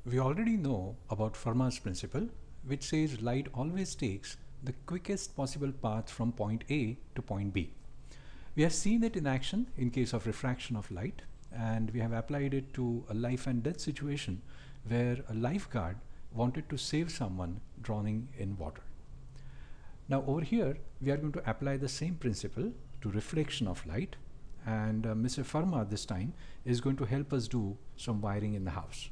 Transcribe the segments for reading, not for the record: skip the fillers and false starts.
We already know about Fermat's principle, which says light always takes the quickest possible path from point A to point B. We have seen it in action in case of refraction of light, and we have applied it to a life and death situation where a lifeguard wanted to save someone drowning in water. Now over here, we are going to apply the same principle to reflection of light, and Mr. Farma this time is going to help us do some wiring in the house.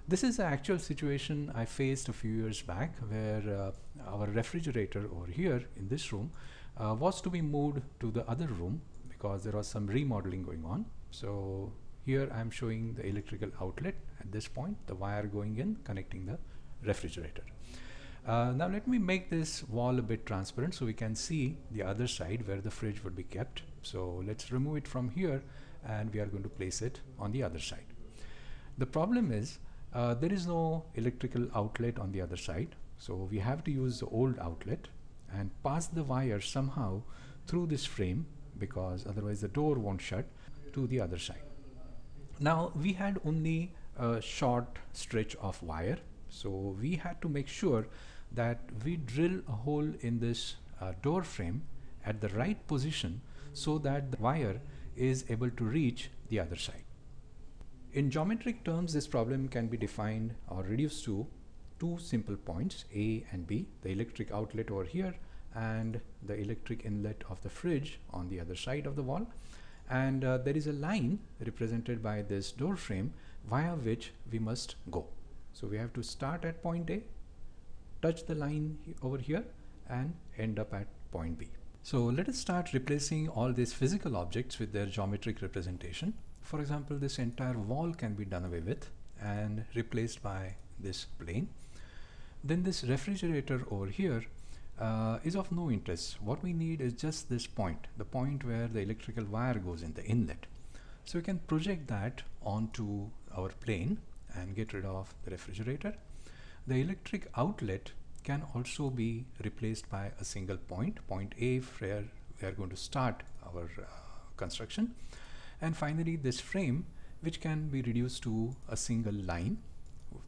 This is the actual situation I faced a few years back where our refrigerator over here in this room was to be moved to the other room because there was some remodeling going on. So here I am showing the electrical outlet at this point, the wire going in connecting the refrigerator. Now let me make this wall a bit transparent so we can see the other side where the fridge would be kept. So let's remove it from here and we are going to place it on the other side. The problem is there is no electrical outlet on the other side, so we have to use the old outlet and pass the wire somehow through this frame because otherwise the door won't shut to the other side. Now we had only a short stretch of wire, so we had to make sure that we drill a hole in this door frame at the right position so that the wire is able to reach the other side. In geometric terms, this problem can be defined or reduced to two simple points, A and B, the electric outlet over here and the electric inlet of the fridge on the other side of the wall. And there is a line represented by this door frame via which we must go. So we have to start at point A, touch the line over here and end up at point B. So let us start replacing all these physical objects with their geometric representation. For example, this entire wall can be done away with and replaced by this plane. Then this refrigerator over here is of no interest. What we need is just this point, the point where the electrical wire goes in, the inlet. So we can project that onto our plane and get rid of the refrigerator. The electric outlet can also be replaced by a single point, point A, where we are going to start our construction. And finally this frame, which can be reduced to a single line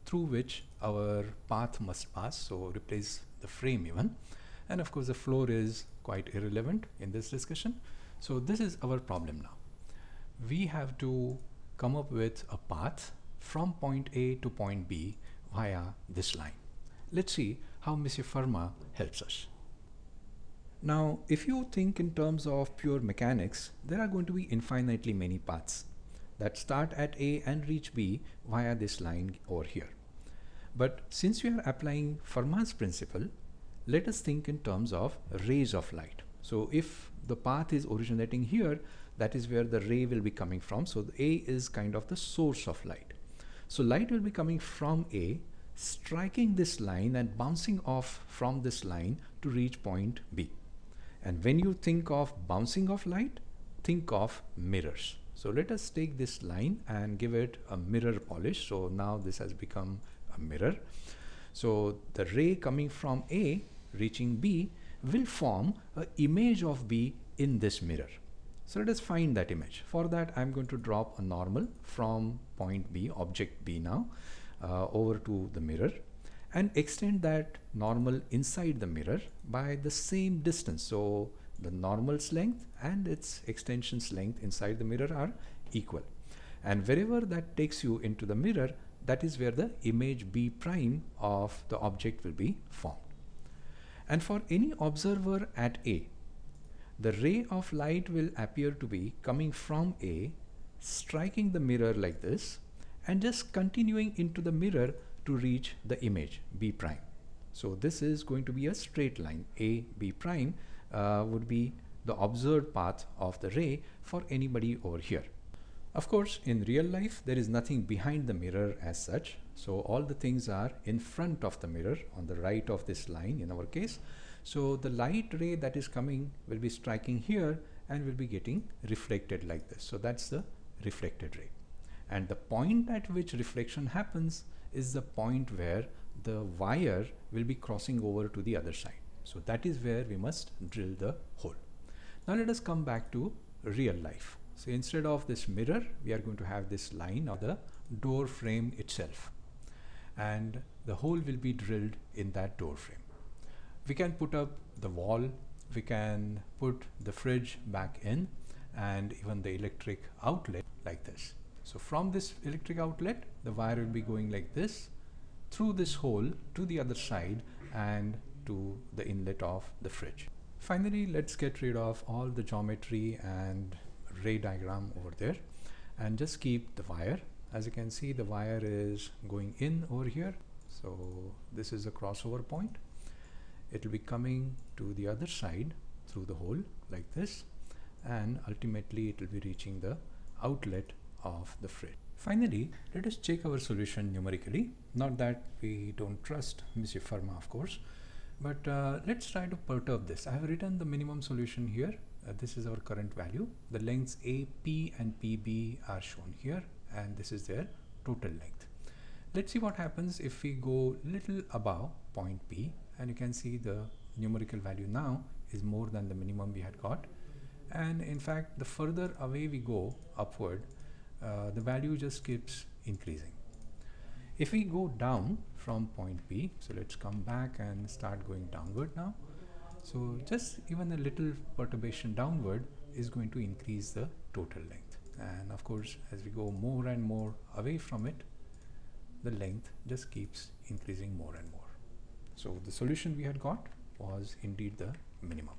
through which our path must pass, so replace the frame even. And of course the floor is quite irrelevant in this discussion. So this is our problem now. We have to come up with a path from point A to point B via this line. Let's see how Monsieur Farma helps us. Now, if you think in terms of pure mechanics, there are going to be infinitely many paths that start at A and reach B via this line over here. But since we are applying Fermat's principle, let us think in terms of rays of light. So if the path is originating here, that is where the ray will be coming from. So the A is kind of the source of light. So light will be coming from A, striking this line and bouncing off from this line to reach point B. And when you think of bouncing of light, think of mirrors. So let us take this line and give it a mirror polish. So now this has become a mirror. So the ray coming from A reaching B will form an image of B in this mirror. So let us find that image. For that, I'm going to drop a normal from point B, object B now, over to the mirror, and extend that normal inside the mirror by the same distance. So the normal's length and its extension's length inside the mirror are equal. And wherever that takes you into the mirror, that is where the image B prime of the object will be formed. And for any observer at A, the ray of light will appear to be coming from A, striking the mirror like this, and just continuing into the mirror to reach the image B prime. So this is going to be a straight line. A, B prime would be the observed path of the ray for anybody over here. Of course, in real life, there is nothing behind the mirror as such. So all the things are in front of the mirror on the right of this line in our case. So the light ray that is coming will be striking here and will be getting reflected like this. So that's the reflected ray. And the point at which reflection happens is the point where the wire will be crossing over to the other side. So that is where we must drill the hole. Now let us come back to real life. So instead of this mirror, we are going to have this line of the door frame itself. and the hole will be drilled in that door frame. We can put up the wall, we can put the fridge back in, and even the electric outlet like this. So from this electric outlet, the wire will be going like this through this hole to the other side and to the inlet of the fridge. Finally, let's get rid of all the geometry and ray diagram over there and just keep the wire. As you can see, the wire is going in over here. So this is a crossover point. It will be coming to the other side through the hole like this, and ultimately it will be reaching the outlet of the fridge. Finally, let us check our solution numerically. Not that we don't trust Monsieur Verma, of course, but let's try to perturb this. I have written the minimum solution here. This is our current value. The lengths AP and PB are shown here, and this is their total length. Let's see what happens if we go little above point P, and you can see the numerical value now is more than the minimum we had got. And in fact, the further away we go upward, the value just keeps increasing. If we go down from point P, so let's come back and start going downward now. So just even a little perturbation downward is going to increase the total length. And of course, as we go more and more away from it, the length just keeps increasing more and more. So the solution we had got was indeed the minimum.